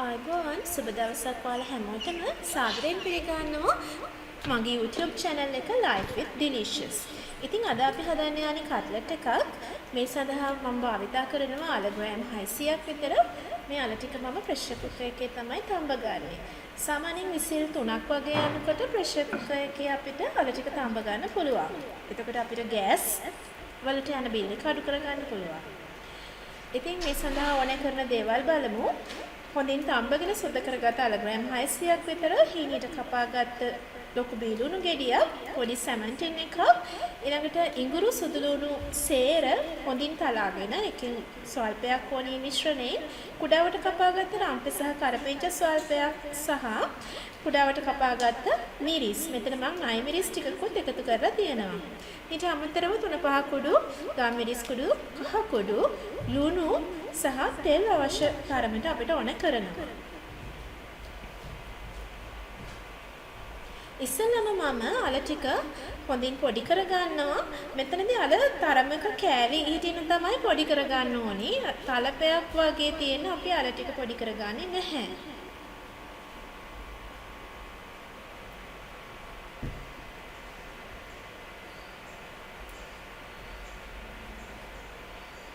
ආයුබෝවන් සුබ දවසක් ඔයාලා හැමෝටම සාදරයෙන් පිළිගන්නවා මගේ YouTube channel එක Life with Delicious. ඉතින් අද අපි හදන්න යන්නේ කට්ලට් එකක්. මේ සඳහා මම භාවිතා කරනවා අල ග්‍රෑම් 600ක් විතර. මේ අල ටික මම ප්‍රෙෂර් කුකර් එකේ තමයි තඹ ගන්නේ. සාමාන්‍යයෙන් විසිල් 3ක් වගේ යනකොට ප්‍රෙෂර් කුකර් එකේ අපිට අල ටික තඹ ගන්න පුළුවන්. එතකොට අපිට ගෑස් වලට යන බිල් එක අඩු කරගන්න පුළුවන්. ඉතින් මේ සඳහා ඕනෑ කරන දේවල් බලමු. හොඳින් තඹගෙන සුද්ධ කරගත අල ග්‍රෑම් 600ක් විතර හීනයට කපාගත්ත ලොකු බීලුණු ගෙඩියක්, පොඩි සැමන්ටින් එකක්, ඊළඟට ඉඟුරු සුදුලුණු සේර හොඳින් තලාගෙන එකෙන් ස්වල්පයක් ඕනී මිශ්‍රණයෙන් කුඩාවට කපාගත්ත රම්පෙ සහ කරපිංච ස්වල්පයක් සහ කුඩාවට කපාගත්ත මිරිස්. මෙතන මම නයි මිරිස් ටිකකුත් එකතු කරලා තියෙනවා. ඊට අමතරව 3-5 කුඩු ගම් මිරිස් කුඩු, කහ කුඩු, ලුණු සහ තෙල් අවශ්‍ය තරමට අපිට ඕන කරනවා. ඉස්සෙල්ලාම මම අල ටික හොඳින් පොඩි කරගන්නවා. මෙතනදී අල තරමක කෑලි හිටින තමයි පොඩි කරගන්න ඕනි. තලපයක් වගේ තියෙන අපි අල ටික පොඩි කරගන්නේ නැහැ.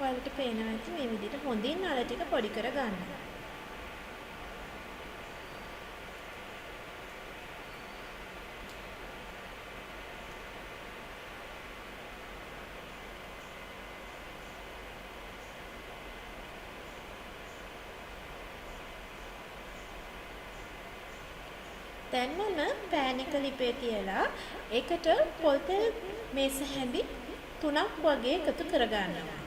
ඔයාලට පේනවා ඇති මේ විදිහට හොඳින් අල ටික පොඩි කරගන්න. දැන් මම පෑන් එක ලිපේ තියලා ඒකට පොල් තෙල් මේස හැඳි 3ක් වගේ එකතු කරගන්නවා.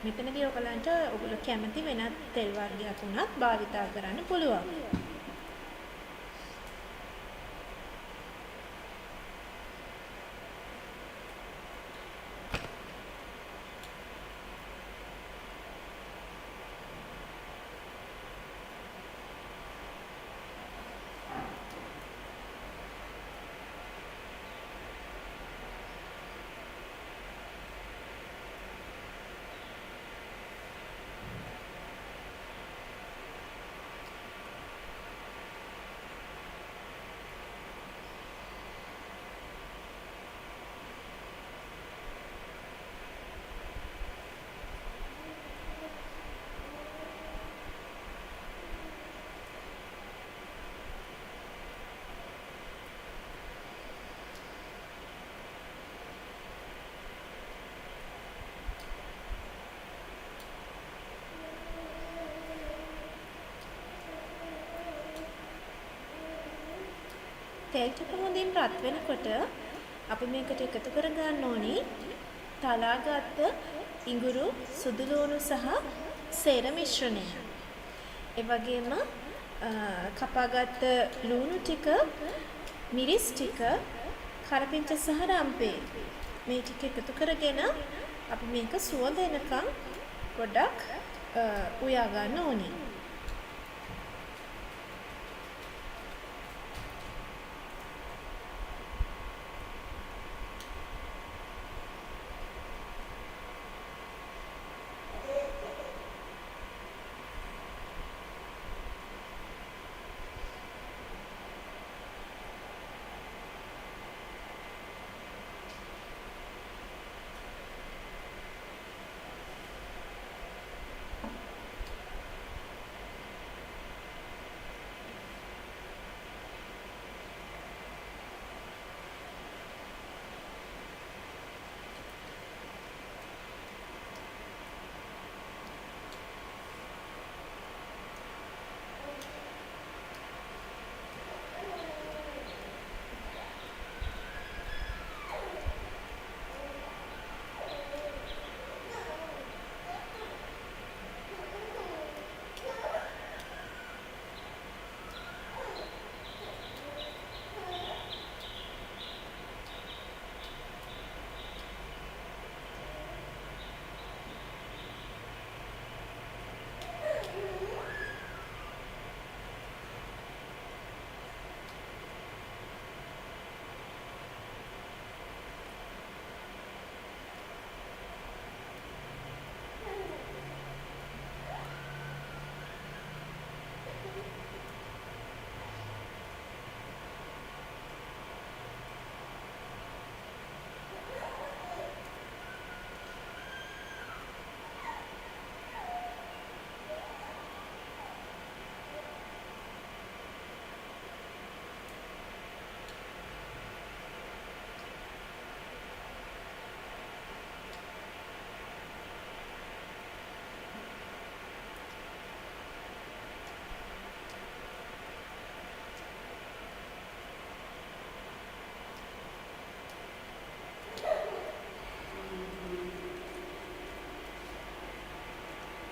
මෙතනදී ඔයගොල්ලෝ කැමති වෙනත් තෙල් වර්ගයක් උනත් භාවිතා කරන්න පුළුවන්. තෙල් ටික හොඳින් රත් වෙනකොට අපි මේකට එකතු කරගන්න ඕනි තලාගත්ත ඉඟුරු, සුදුලුණු සහ සේර මිශ්‍රණය. ඒ වගේම කපාගත්ත ලුණු ටික, මිරිස් ටික, කරපිංච සහ රම්පේ මේ ටික එකතු කරගෙන අපි මේක සුවඳ එනකම් පොඩ්ඩක් උයා ගන්න ඕනි.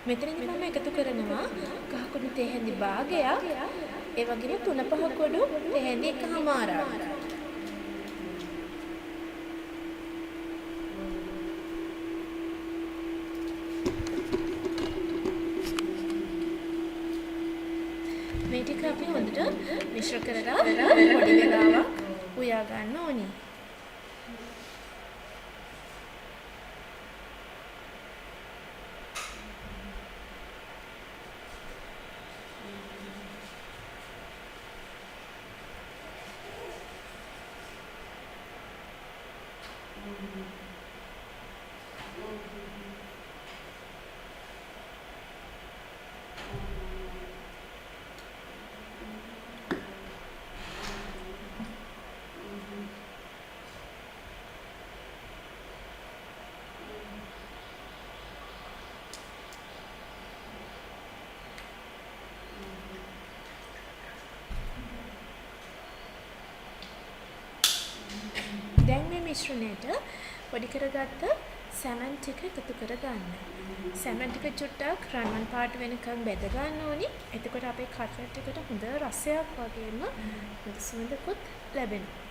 මෙතනදි මම එකතු කරනවා කහ කුණු තේ හැඳි භාගයක්, ඒ වගේම 3-5 කොඩු තේ හැඳි එකහමාරක්. මේ ටික අපි හොඳට මිශ්‍ර කරලා පොඩි වෙලාවක් උයා ගන්න ඕනේ. දැන් මේ මිශ්‍රණයට පොඩි කරගත්ත සැමන් ටික එකතු කරගන්න. සැමන් ටික චුට්ටක් රන්වන් පාට වෙනකන් බෙද ගන්න ඕනි. එතකොට අපේ කට්ලට් එකට හොඳ රසයක් වගේම හොඳ සුවඳකුත් ලැබෙනවා.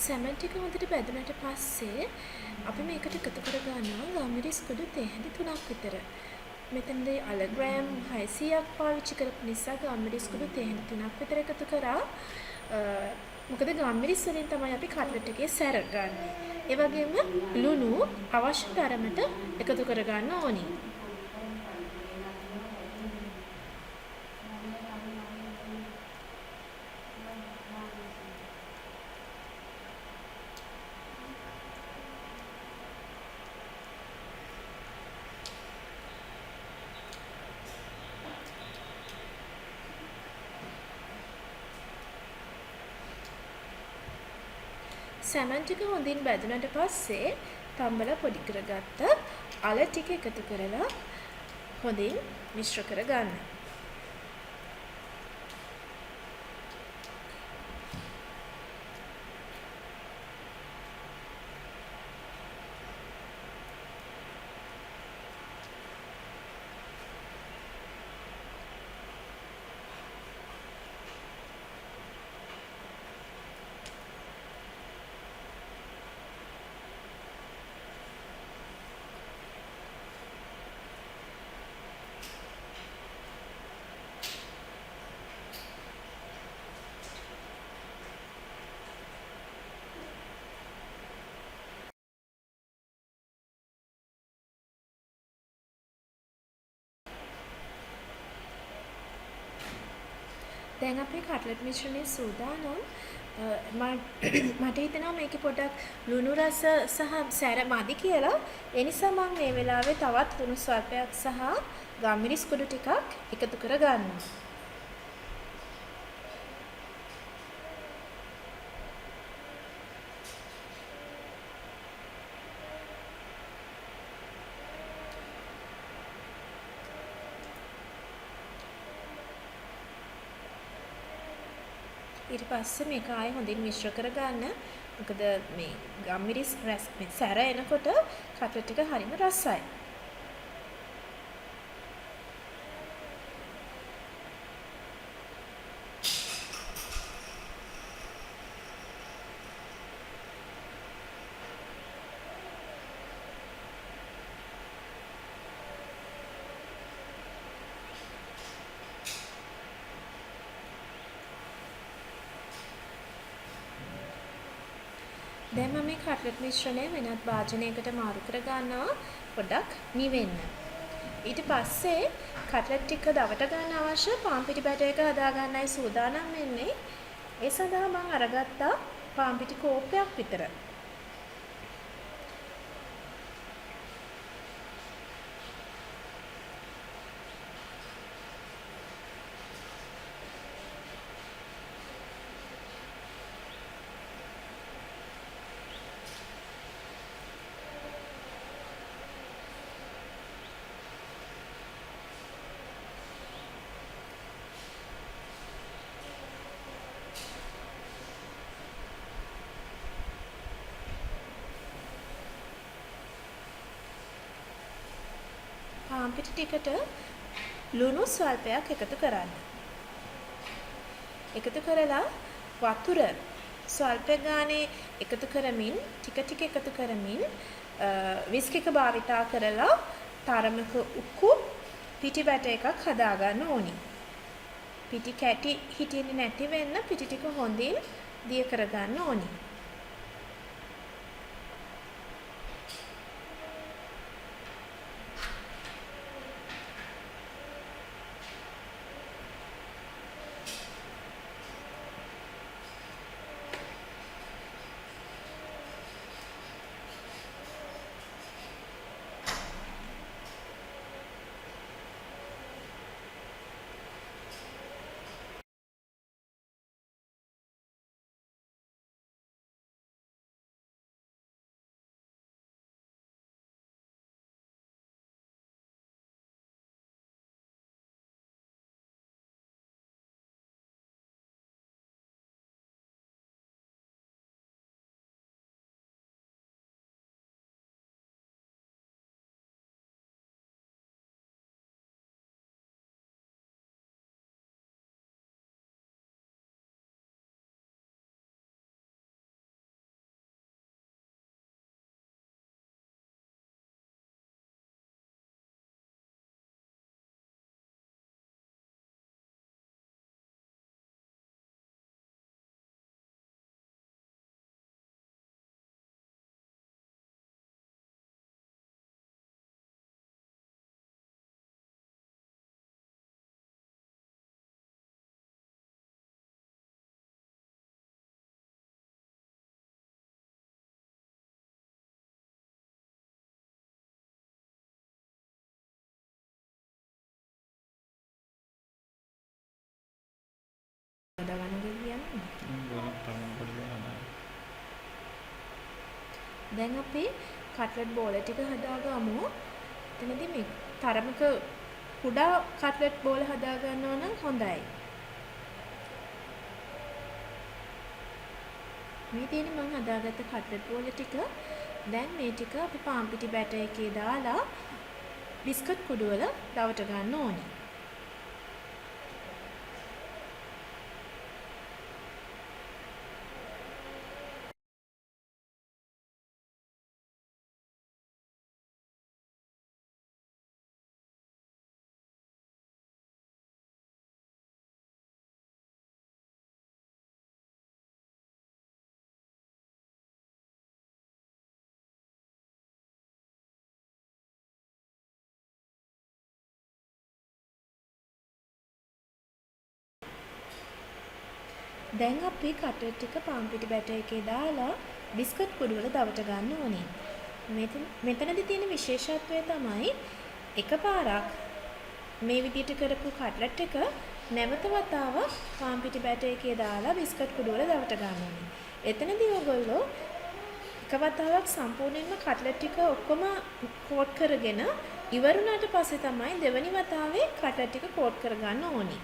සැමන් ටික හොඳට බැදුනට පස්සේ අපි මේකට එකතු කරගන්නවා ගම්මිරිස් කුඩු තේ හැඳි 3ක් විතර. මෙතනදී අල ග්‍රෑම් 600ක් පාවිච්චි කරපු නිසා ගම්මිරිස් කුඩු තේ හැඳි 3ක් විතර එකතු කරා. මොකද ගම්මිරිස් වලින් තමයි අපි කට්ලට් එකේ සැර ගන්නෙ. ඒ වගේම ලුණු අවශ්‍ය තරමට එකතු කරගන්න ඕනි. සැමන් ටික හොඳින් බැදුනට පස්සේ තම්බලා පොඩි කරගත්ත අල ටික එකතු කරලා හොඳින් මිශ්‍ර කරගන්න. දැන් අපේ කට්ලට් මිශ්‍රණය සූදානම්. මට හිතෙනවා මේකේ පොඩක් ලුණු රස සහ සැර මදි කියලා. ඒ නිසා මම මේ වෙලාවේ තවත් ලුණු ස්වල්පයක් සහ ගම්මිරිස් කුඩු ටිකක් එකතු කරගන්නවා. ඊට පස්සේ මේක ආයෙ හොඳින් මිශ්‍ර කරගන්න. මොකද මේ ගම්මිරිස් රස මේ සැර එනකොට කට්ලට් එක හරිම රසයි. දැන් මම මේ කට්ලට් මිශ්‍රණය වෙනත් භාජනයකට මාරු කර ගන්නවා පොඩ්ඩක් නිවෙන්න. ඊට පස්සේ කට්ලට් ටික දවට ගන්න අවශ්‍ය පාන් පිටි බැටර් එක හදා ගන්නයි සූදානම් වෙන්නේ. ඒ සඳහා මම අරගත්තා පාන් පිටි කෝප්පයක් විතර. පාන් පිටි ටිකට ලුණු ස්වල්පයක් එකතු කරන්න. එකතු කරලා වතුර ස්වල්ප ගානේ එකතු කරමින් ටික එකතු කරමින් විස්ක් එක භාවිතා කරලා තරමක උක්කු පිටි බැට එකක් හදා ගන්න ඕනි. පිටි කැටි හිටින්නේ නැති වෙන්න පිටි ටික හොඳින් දිය කර ගන්න ඕනි. දැන් අපි කට්ලට් බෝල ටික හදාගමු. එතනදී මේ තරමක කුඩා කට්ලට් බෝල හදා ගන්නවා නම් හොඳයි. මේ තියෙන්නේ මම හදාගත්ත කට්ලට් බෝල ටික. දැන් මේ ටික අපි පාන් පිටි බැටර් එකේ දාලා බිස්කට් කුඩු වල රවට ගන්න ඕනේ. දැන් අපි කට්ලට් ටික පාන් පිටි බැටර් එකේ දාලා බිස්කට් කුඩු වල දවට ගන්න ඕනේ. මෙතනදී තියෙන විශේෂත්වය තමයි එකපාරක් මේ විදිහට කරපු කට්ලට් එක නැවත වතාවක් පාන් පිටි බැටර් එකේ දාලා බිස්කට් කුඩු වල දවට ගන්න ඕනේ. එතනදී ඔයගොල්ලෝ එක වතාවක් සම්පූර්ණයෙන්ම කට්ලට් ටික ඔක්කොම කෝට් කරගෙන ඉවරුණාට පස්සේ තමයි දෙවනි වතාවේ කට්ලට් ටික කෝට් කරගන්න ඕනේ.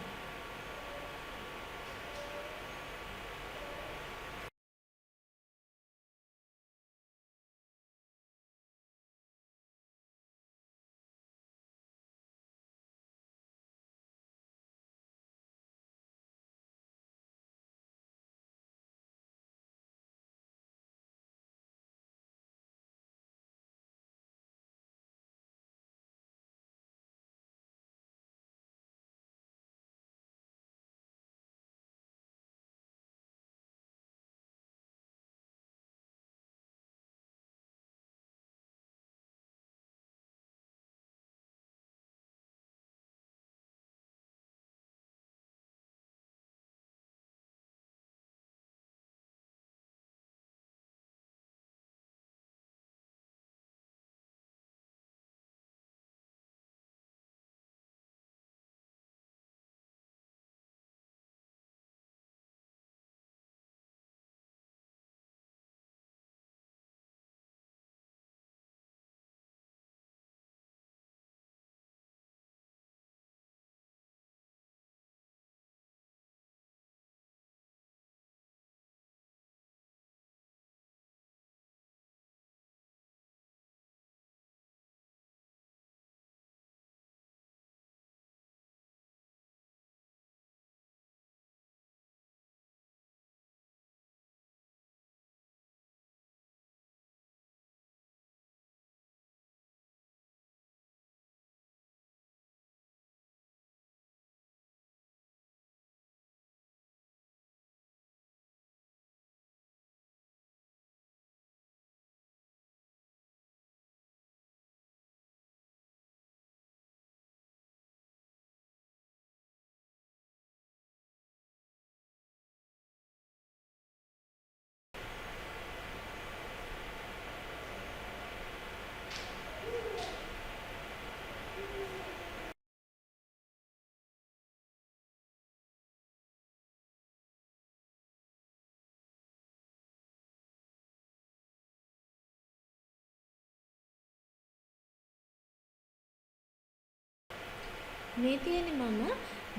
මේ තියෙන්නේ මම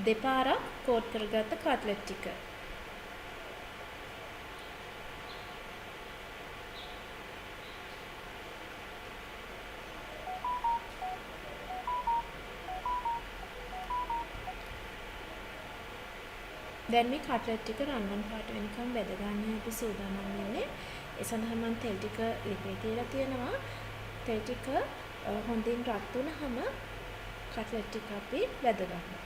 දෙපාරක් කෝට් කරගත්ත කට්ලට් ටික. දැන් මේ කට්ලට් ටික රන්වන් පාට වෙනකම් බෙද ගන්න අපි සූදානම් වෙන්නේ. ඒ සඳහා මම තෙල් ටික ලිපේ තියලා තියෙනවා. තෙල් ටික හොඳින් රත් වුණාම කට්ලට් ටික අපි බෙද ගන්නවා.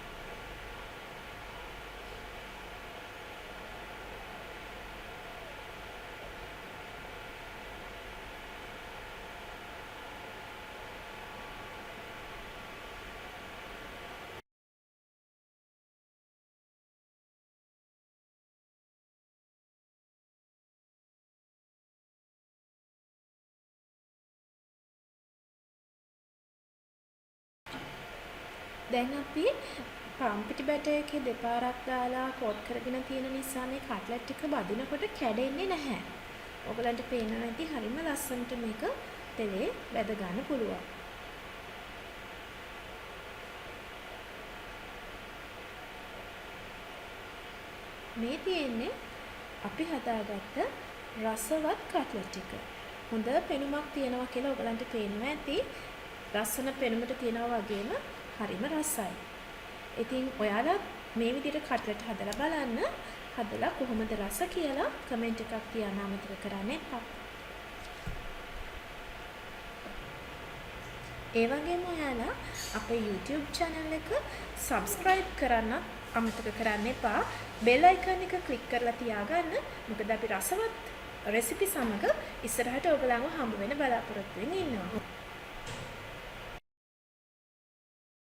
දැන් අපි පාන් පිටි බැටර් එකේ දෙපාරක් දාලා කෝට් කරගෙන තියෙන නිසා මේ කට්ලට් ටික බදිනකොට කැඩෙන්නේ නැහැ. ඔයගලන්ට පේනවා ඇති හරිම ලස්සනට මේක තෙලේ බැද ගන්න පුළුවන්. මේ තියෙන්නේ අපි හදාගත්ත රසවත් කට්ලට් ටික. හොඳ පෙනුමක් තියෙනවා කියලා ඔයගලන්ට පේනවා ඇති. ලස්සන පෙනුමට තියෙනවා වගේම හරිම රසයි. ඉතින් ඔයාලා මේ විදිහට කට්ලට් හදලා බලන්න. හදලා කොහොමද රස කියලා කමෙන්ට් එකක් තියන්න අමතක කරන්න එපා. ඒ වගේම ඔයාලා අපේ YouTube channel එක subscribe කරන්න අමතක කරන්න එපා. bell icon එක click කරලා තියාගන්න. මොකද අපි රසවත් රෙසිපි සමග ඉස්සරහට ඔයගලන්ව හම්බ වෙන බලාපොරොත්තු වෙමින් ඉන්නවා.